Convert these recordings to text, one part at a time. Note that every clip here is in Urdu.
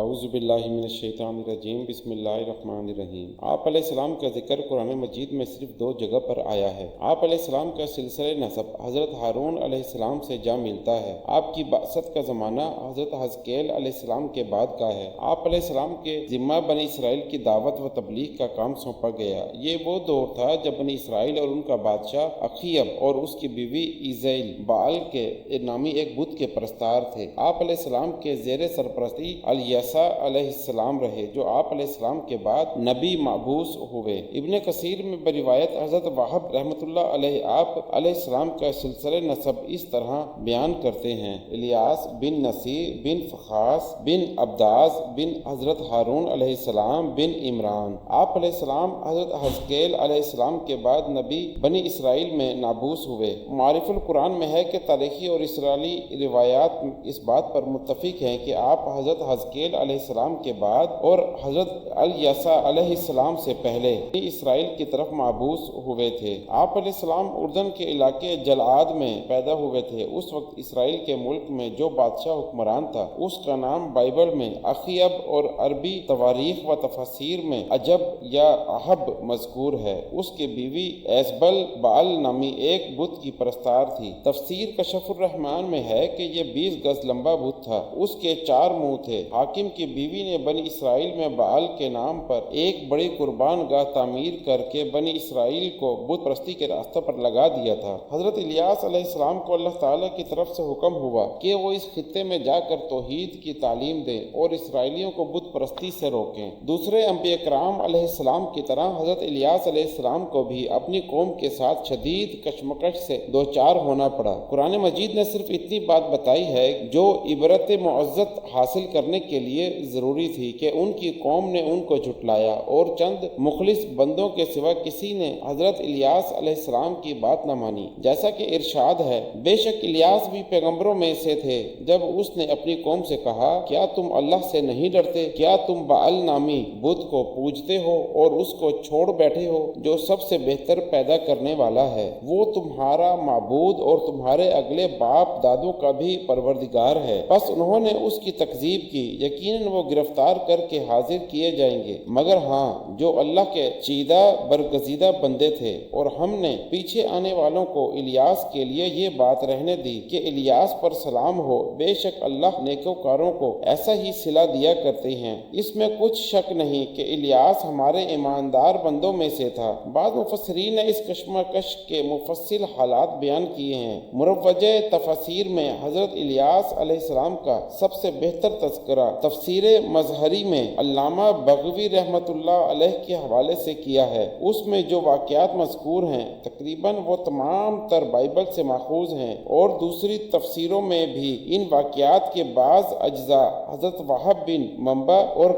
اعوذ باللہ من الشیطان الرجیم بسم اللہ الرحمن الرحیم۔ آپ علیہ السلام کا ذکر قرآن مجید میں صرف 2 جگہ پر آیا ہے۔ آپ علیہ السلام کا سلسلہ نسب حضرت ہارون علیہ السلام سے جا ملتا ہے۔ آپ کی بعثت کا زمانہ حضرت حزقیل علیہ السلام کے بعد کا ہے۔ آپ علیہ السلام کے ذمہ بنی اسرائیل کی دعوت و تبلیغ کا کام سونپا گیا۔ یہ وہ دور تھا جب بنی اسرائیل اور ان کا بادشاہ اخیب اور اس کی بیوی ایزیل بعل کے نامی ایک بت کے پرستار تھے۔ آپ علیہ السلام کے زیر سرپرستی الیسع علیہ السلام رہے، جو آپ علیہ السلام کے بعد نبی مبعوث ہوئے۔ ابن کثیر میں بروایت حضرت وہب رحمۃ اللہ علیہ آپ علیہ السلام کا سلسلہ نسب اس طرح بیان کرتے ہیں: الیاس بن نصیر بن فخاس بن عبداس بن حضرت ہارون علیہ السلام بن عمران۔ آپ علیہ السلام حضرت حزقیل علیہ السلام کے بعد نبی بنی اسرائیل میں مبعوث ہوئے۔ معارف القرآن میں ہے کہ تاریخی اور اسرائیلی روایات اس بات پر متفق ہیں کہ آپ حضرت حزقیل علیہ السلام کے بعد اور حضرت الیسع علیہ السلام سے پہلے اسرائیل کی طرف مبعوث ہوئے تھے۔ آپ علیہ السلام اردن کے علاقے جلعاد میں پیدا ہوئے تھے۔ اس وقت اسرائیل کے ملک میں جو بادشاہ حکمران تھا اس کا نام بائبل میں اخیب اور عربی تواریخ و تفاسیر میں عجب یا احب مذکور ہے۔ اس کی بیوی ایزبل بعل نامی ایک بت کی پرستار تھی۔ تفسیر کشف الرحمن میں ہے کہ یہ 20 گز لمبا بت تھا۔ اس کے 4 منہ تھے۔ حاکم کی بیوی نے بنی اسرائیل میں بعل کے نام پر ایک بڑی قربان گاہ تعمیر کر کے بنی اسرائیل کو بت پرستی کے راستہ پر لگا دیا تھا۔ حضرت الیاس علیہ السلام کو اللہ تعالیٰ کی طرف سے حکم ہوا کہ وہ اس خطے میں جا کر توحید کی تعلیم دیں اور اسرائیلیوں کو بت پرستی سے روکیں۔ دوسرے انبیاء کرام علیہ السلام کی طرح حضرت الیاس علیہ السلام کو بھی اپنی قوم کے ساتھ شدید کشمکش سے دوچار ہونا پڑا۔ قرآن مجید نے صرف اتنی بات بتائی ہے جو عبرت معزت حاصل کرنے کے لیے ضروری تھی کہ ان کی قوم نے ان کو جھٹلایا اور چند مخلص بندوں کے سوا کسی نے حضرت الیاس علیہ السلام کی بات نہ مانی۔ جیسا کہ ارشاد ہے، بے شک الیاس بھی پیغمبروں میں سے تھے۔ جب اس نے اپنی قوم سے کہا، کیا تم اللہ سے نہیں ڈرتے؟ کیا تم بعل نامی بت کو پوجتے ہو اور اس کو چھوڑ بیٹھے ہو جو سب سے بہتر پیدا کرنے والا ہے؟ وہ تمہارا معبود اور تمہارے اگلے باپ دادوں کا بھی پروردگار ہے۔ بس انہوں نے اس کی تکذیب کی، یقیناً وہ گرفتار کر کے حاضر کیے جائیں گے، مگر ہاں جو اللہ کے چیدہ برگزیدہ بندے تھے۔ اور ہم نے پیچھے آنے والوں کو الیاس کے لیے یہ بات رہنے دی کہ الیاس پر سلام ہو، بے شک اللہ نیکوکاروں کو ایسا ہی صلہ دیا کرتے ہیں۔ اس میں کچھ شک نہیں کہ الیاس ہمارے ایماندار بندوں میں سے تھا۔ بعض مفسرین نے اس کشمکش کے مفصل حالات بیان کیے ہیں۔ مروجہ تفاسیر میں حضرت الیاس علیہ السلام کا سب سے بہتر تذکرہ تفسیر مظہری میں علامہ بغوی رحمۃ اللہ علیہ کے حوالے سے کیا ہے۔ اس میں جو واقعات مذکور ہیں تقریباً وہ تمام تر بائبل سے ماخوذ ہیں، اور دوسری تفسیروں میں بھی ان واقعات کے بعض اجزاء حضرت وہب بن منبع اور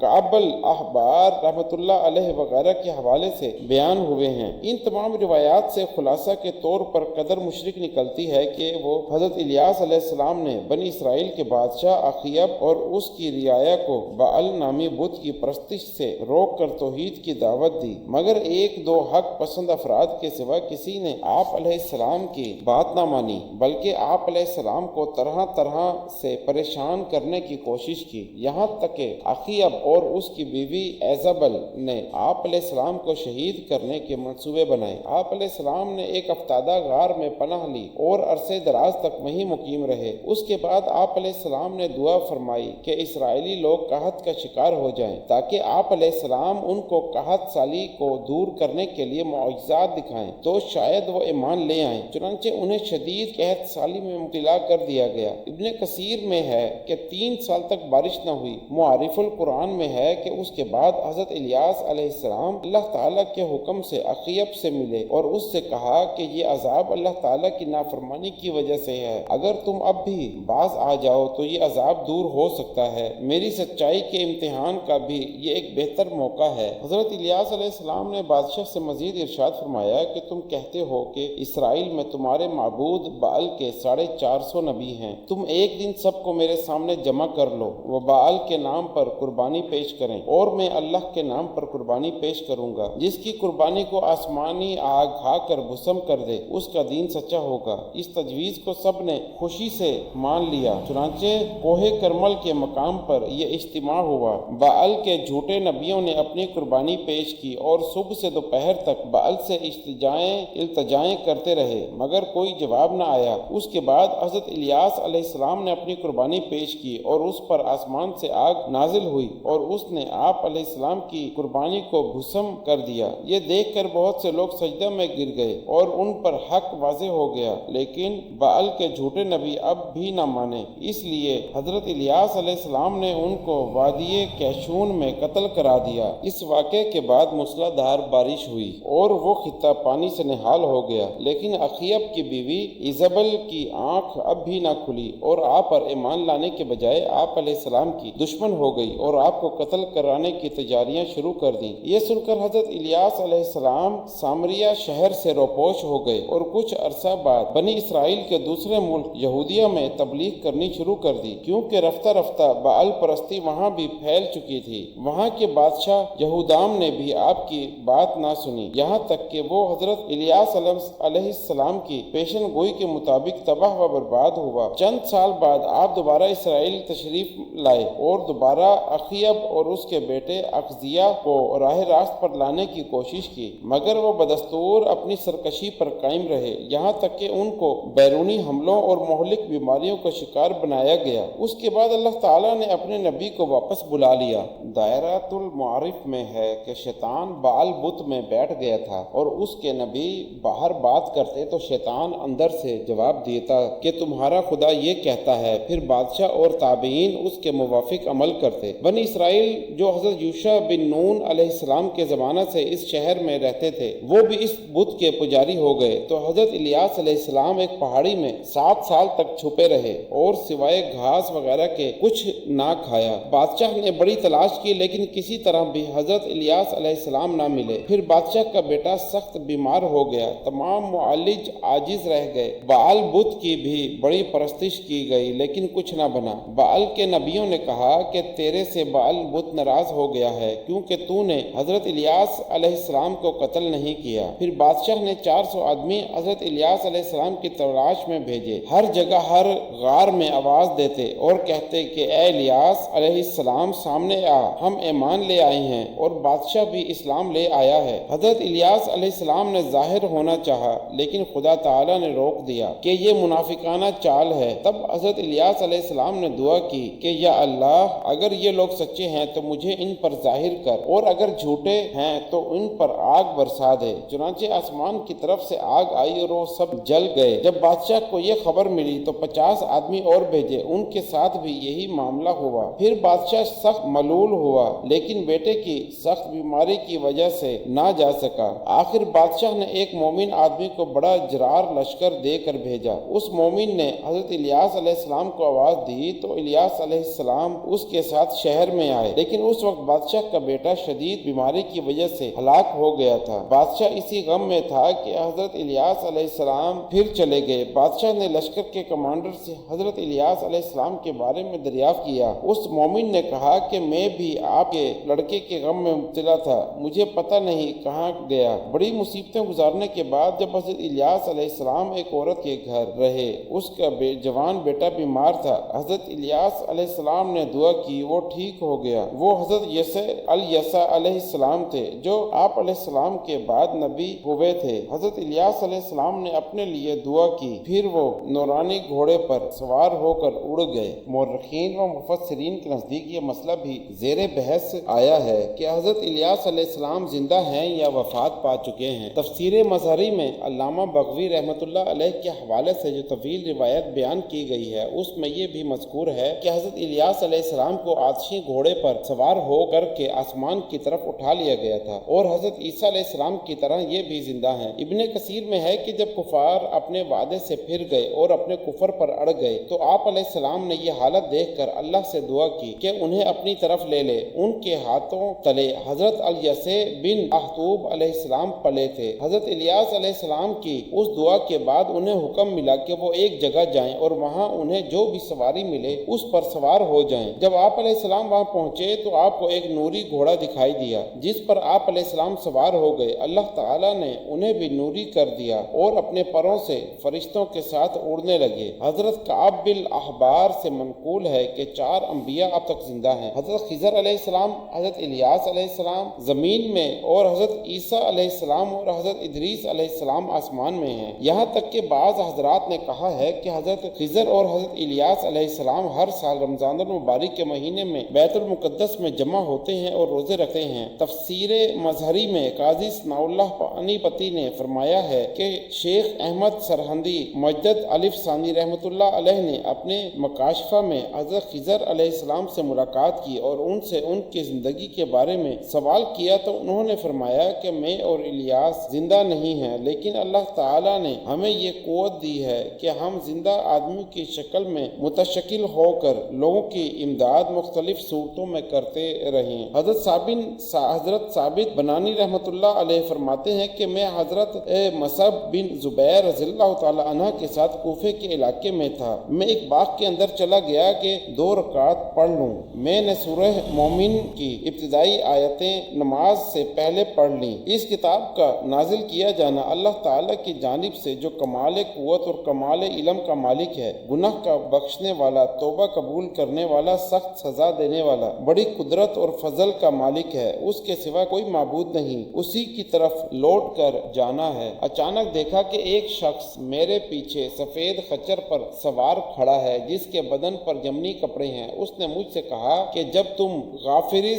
کعب الاحبار رحمۃ اللہ علیہ وغیرہ کے حوالے سے بیان ہوئے ہیں۔ ان تمام روایات سے خلاصہ کے طور پر قدر مشرق نکلتی ہے کہ وہ حضرت الیاس علیہ السلام نے بنی اسرائیل کے بادشاہ اخیب اور اس کی رعایا کو بعل نامی بت کی پرستش سے روک کر توحید کی دعوت دی، مگر 1-2 حق پسند افراد کے سوا کسی نے آپ علیہ السلام کی بات نہ مانی، بلکہ آپ علیہ السلام کو طرح طرح سے پریشان کرنے کی کوشش کی، یہاں تک کہ اخیب اور اس کی بیوی ایزبل نے آپ علیہ السلام کو شہید کرنے کے منصوبے بنائے۔ آپ علیہ السلام نے ایک افتادہ غار میں پناہ لی اور عرصے دراز تک وہیں مقیم رہے۔ اس کے بعد آپ علیہ السلام نے دعا فرمائی کہ اسرائیلی لوگ قحط کا شکار ہو جائیں تاکہ آپ علیہ السلام ان کو قحط سالی کو دور کرنے کے لیے معجزات دکھائیں تو شاید وہ ایمان لے آئیں۔ چنانچہ انہیں شدید قحط سالی میں مبتلا کر دیا گیا۔ ابن کثیر میں ہے کہ 3 سال تک بارش نہ ہوئی۔ معارف القرآن میں ہے کہ اس کے بعد حضرت الیاس علیہ السلام اللہ تعالیٰ کے حکم سے اخیب سے ملے اور اس سے کہا کہ یہ عذاب اللہ تعالیٰ کی نافرمانی کی وجہ سے ہے، اگر تم اب بھی باز آ جاؤ تو یہ عذاب دور ہو سکتا ہے۔ میری سچائی کے امتحان کا بھی یہ ایک بہتر موقع ہے۔ حضرت الیاس علیہ السلام نے بادشاہ سے مزید ارشاد فرمایا کہ تم کہتے ہو کہ اسرائیل میں تمہارے معبود بعل کے 450 نبی ہیں۔ تم ایک دن سب کو میرے سامنے جمع کر لو، وہ بعل کے نام پر قربانی پیش کریں اور میں اللہ کے نام پر قربانی پیش کروں گا۔ جس کی قربانی کو آسمانی آگ کھا کر بھسم کر دے اس کا دین سچا ہوگا۔ اس تجویز کو سب نے خوشی سے مان لیا۔ چنانچہ کوہ کرمل کے مقام پر یہ اجتماع ہوا۔ بعل کے جھوٹے نبیوں نے اپنی قربانی پیش کی اور صبح سے دوپہر تک بعل سے التجائیں کرتے رہے مگر کوئی جواب نہ آیا۔ اس کے بعد حضرت الیاس علیہ السلام نے اپنی قربانی پیش کی اور اس پر آسمان سے آگ نازل ہوئی اور اس نے آپ علیہ السلام کی قربانی کو بھسم کر دیا۔ یہ دیکھ کر بہت سے لوگ سجدہ میں گر گئے اور ان پر حق واضح ہو گیا، لیکن بعل کے جھوٹے نبی اب بھی نہ مانے۔ اس لیے حضرت الیاس علیہ السلام نے ان کو وادی کیشون میں قتل کرا دیا۔ اس واقعے کے بعد موسلا دھار بارش ہوئی اور وہ خطہ پانی سے نہال ہو گیا، لیکن اخیب کی بیوی ایزابل کی آنکھ اب بھی نہ کھلی اور آپ پر ایمان لانے کے بجائے آپ علیہ السلام کی دشمن ہو گئی اور آپ کو قتل کرانے کی تیاریاں شروع کر دیں۔ یہ سن کر حضرت الیاس علیہ السلام سامریہ شہر سے روپوش ہو گئے اور کچھ عرصہ بعد بنی اسرائیل کے دوسرے ملک یہودیہ میں تبلیغ کرنی شروع کر دی، کیونکہ رفتہ رفتہ بعل پرستی وہاں بھی پھیل چکی تھی۔ وہاں کے بادشاہ یہودام نے بھی آپ کی بات نہ سنی، یہاں تک کہ وہ حضرت الیاس علیہ السلام کی پیشن گوئی کے مطابق تباہ و برباد ہوا۔ چند سال بعد آپ دوبارہ اسرائیل تشریف لائے اور دوبارہ اخیب اور اس کے بیٹے اخزیہ کو راہ راست پر لانے کی کوشش کی، مگر وہ بدستور اپنی سرکشی پر قائم رہے، یہاں تک کہ ان کو بیرونی حملوں اور مہلک بیماریوں کا شکار بنایا گیا۔ اس کے بعد اللہ تعالیٰ نے اپنے نبی کو واپس بلا لیا۔ دائرۃ المعارف میں ہے کہ شیطان بعل بت میں بیٹھ گیا تھا اور اس کے نبی باہر بات کرتے تو شیطان اندر سے جواب دیتا کہ تمہارا خدا یہ کہتا ہے، پھر بادشاہ اور تابعین اس کے موافق عمل کرتے۔ بنی اسرائیل جو حضرت یوشع بن نون علیہ السلام کے زمانہ سے اس شہر میں رہتے تھے، وہ بھی اس بت کے پجاری ہو گئے، تو حضرت الیاس علیہ السلام ایک پہاڑی میں 7 سال تک چھپے رہے اور سوائے گھاس وغیرہ کے کچھ نہ کھایا۔ بادشاہ نے بڑی تلاش کی لیکن کسی طرح بھی حضرت الیاس علیہ السلام نہ ملے۔ پھر بادشاہ کا بیٹا سخت بیمار ہو گیا، تمام معالج عاجز رہ گئے۔ بعل بت کی بھی بڑی پرستش کی گئی لیکن کچھ نہ بنا۔ بعل کے نبیوں نے کہا کہ تیرے سے بعل بت ناراض ہو گیا ہے کیونکہ تو نے حضرت الیاس علیہ السلام کو قتل نہیں کیا۔ پھر بادشاہ نے 400 آدمی حضرت الیاس علیہ السلام کی تلاش میں بھیجے، ہر جگہ ہر غار میں آواز دیتے اور کہتے کہ اے الیاس علیہ السلام سامنے آ، ہم ایمان لے آئے ہیں اور بادشاہ بھی اسلام لے آیا ہے۔ حضرت الیاس علیہ السلام نے ظاہر ہونا چاہا لیکن خدا تعالیٰ نے روک دیا کہ یہ منافقانہ چال ہے۔ تب حضرت الیاس علیہ السلام نے دعا کی کہ یا اللہ، اگر یہ لوگ سچے ہیں تو مجھے ان پر ظاہر کر، اور اگر جھوٹے ہیں تو ان پر آگ برسا دے۔ چنانچہ آسمان کی طرف سے آگ آئی اور وہ سب جل گئے۔ جب بادشاہ کو یہ خبر ملی تو 50 آدمی اور بھیجے، ان کے ساتھ بھی یہی معاملہ ہوا۔ پھر بادشاہ سخت ملول ہوا لیکن بیٹے کی سخت بیماری کی وجہ سے نہ جا سکا۔ آخر بادشاہ نے ایک مومن آدمی کو بڑا جرار لشکر دے کر بھیجا۔ اس مومن نے حضرت الیاس علیہ السلام کو آواز دی تو الیاس علیہ السلام اس کے ساتھ شہر میں آئے، لیکن اس وقت بادشاہ کا بیٹا شدید بیماری کی وجہ سے ہلاک ہو گیا تھا۔ بادشاہ اسی غم میں تھا کہ حضرت الیاس علیہ السلام پھر چلے گئے۔ بادشاہ نے لشکر کے کمانڈر سے حضرت الیاس علیہ السلام کے بارے میں دریافت کیا۔ اس مومن نے کہا کہ میں بھی آپ کے لڑکے کے غم میں مبتلا تھا، مجھے پتہ نہیں کہاں گیا۔ بڑی مصیبتیں گزارنے کے بعد جب حضرت الیاس علیہ السلام ایک عورت کے گھر رہے، اس کا جوان بیٹا بیمار تھا۔ حضرت الیاس علیہ السلام نے دعا کی، وہ ٹھیک ہو گیا۔ وہ حضرت یسع علیہ السلام تھے جو آپ علیہ السلام کے بعد نبی ہوئے تھے۔ حضرت الیاس علیہ السلام نے اپنے لیے دعا کی، پھر وہ نورانی گھوڑے پر سوار ہو کر اڑ گئے۔ مورخین و مفسرین کے نزدیک یہ مسئلہ بھی زیر بحث آیا ہے کہ حضرت الیاس علیہ السلام زندہ ہیں یا وفات پا چکے ہیں۔ تفسیر مظہری میں علامہ بغوی رحمۃ اللہ علیہ کے حوالے سے جو طویل روایت بیان کی گئی ہے، اس میں یہ بھی مذکور ہے کہ حضرت الیاس علیہ السلام کو آتشی گھوڑے پر سوار ہو کر کے آسمان کی طرف اٹھا لیا گیا تھا، اور حضرت عیسیٰ علیہ السلام کی طرح یہ بھی زندہ ہیں۔ ابن کثیر میں ہے کہ جب کفار اپنے وعدے سے پھر گئے اور اپنے کفر پر اڑ گئے تو آپ علیہ السلام نے یہ حالت دیکھ کر اللہ سے دعا کی کہ انہیں اپنی طرف لے لے۔ ان کے ہاتھوں تلے حضرت الیسع بن احتوب علیہ السلام پلے تھے۔ حضرت الیاس علیہ السلام کی اس دعا کے بعد انہیں حکم ملا کہ وہ ایک جگہ جائیں اور وہاں انہیں جو بھی سواری ملے اس پر سوار ہو جائیں۔ جب آپ علیہ السلام وہاں پہنچے تو آپ کو ایک نوری گھوڑا دکھائی دیا جس پر آپ علیہ السلام سوار ہو گئے۔ اللہ تعالیٰ نے انہیں بھی نوری کر دیا اور اپنے پروں سے فرشتوں کے ساتھ اڑنے لگے۔ حضرت کعب بن احبار سے منقول ہے کہ کہ 4 انبیاء اب تک زندہ ہیں، حضرت خضر علیہ السلام، حضرت الیاس علیہ السلام زمین میں، اور حضرت عیسیٰ علیہ السلام اور حضرت ادریس علیہ السلام آسمان میں ہیں۔ یہاں تک کہ بعض حضرات نے کہا ہے کہ حضرت خضر اور حضرت الیاس علیہ السلام ہر سال رمضان المبارک کے مہینے میں بیت المقدس میں جمع ہوتے ہیں اور روزے رکھتے ہیں۔ تفسیر مظہری میں قاضی ثناء اللہ پانی پتی نے فرمایا ہے کہ شیخ احمد سرہندی مجدد الف ثانی رحمۃ اللہ علیہ نے اپنے مکاشفہ میں حضرت خضر علیہ السلام سے ملاقات کی اور ان سے ان کی زندگی کے بارے میں سوال کیا تو انہوں نے فرمایا کہ میں اور الیاس زندہ نہیں ہیں، لیکن اللہ تعالیٰ نے ہمیں یہ قوت دی ہے کہ ہم زندہ آدمیوں کی شکل میں متشکل ہو کر لوگوں کی امداد مختلف صورتوں میں کرتے رہیں۔ حضرت ثابت بنانی رحمۃ اللہ علیہ فرماتے ہیں کہ میں حضرت مصعب بن زبیر رضی اللہ تعالی عنہ کے ساتھ کوفے کے علاقے میں تھا۔ میں ایک باغ کے اندر چلا گیا کہ 2 رکعت پڑھ لوں۔ میں نے سورہ مومن کی ابتدائی آیتیں نماز سے پہلے پڑھ لیں۔ اس کتاب کا نازل کیا جانا اللہ تعالیٰ کی جانب سے جو کمال قوت اور کمال علم کا مالک ہے، گناہ کا بخشنے والا، توبہ قبول کرنے والا، سخت سزا دینے والا، بڑی قدرت اور فضل کا مالک ہے، اس کے سوا کوئی معبود نہیں، اسی کی طرف لوٹ کر جانا ہے۔ اچانک دیکھا کہ ایک شخص میرے پیچھے سفید خچر پر سوار کھڑا ہے جس کے بدن پر جمنی کپڑے ہیں۔ اس نے مجھ سے کہا کہ جب تم غافری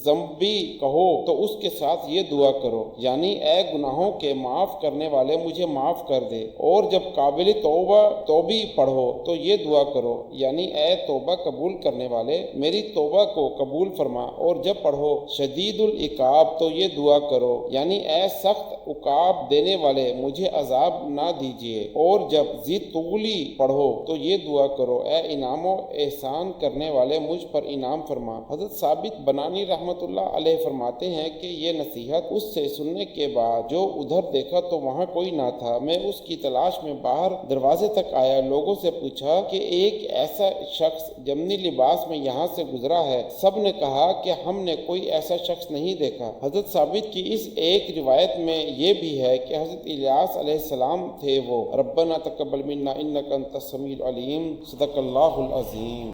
ذنبی کہو تو اس کے ساتھ یہ دعا کرو، یعنی اے گناہوں کے معاف کرنے والے مجھے معاف کر دے، اور جب قابل توبی پڑھو تو یہ دعا کرو، یعنی اے توبہ قبول کرنے والے میری توبہ کو قبول فرما، اور جب پڑھو شدید العقاب تو یہ دعا کرو، یعنی اے سخت عقاب دینے والے مجھے عذاب نہ دیجیے، اور جب ذی طولی پڑھو تو یہ دعا کرو، اے انعام و احسان کرنے والے مجھ پر انعام فرما۔ حضرت ثابت بنانی رحمۃ اللہ علیہ فرماتے ہیں کہ یہ نصیحت اس سے سننے کے بعد جو ادھر دیکھا تو وہاں کوئی نہ تھا، میں اس کی تلاش میں باہر دروازے تک آیا، لوگوں سے پوچھا کہ ایک ایسا شخص جمنی لباس میں یہاں سے گزرا ہے، سب نے کہا کہ ہم نے کوئی ایسا شخص نہیں دیکھا۔ حضرت ثابت کی اس ایک روایت میں یہ بھی ہے کہ حضرت الیاس علیہ السلام تھے وہ۔ ربنا تقبل منا انک انت السمیع العلیم، صدق اللہ العظیم۔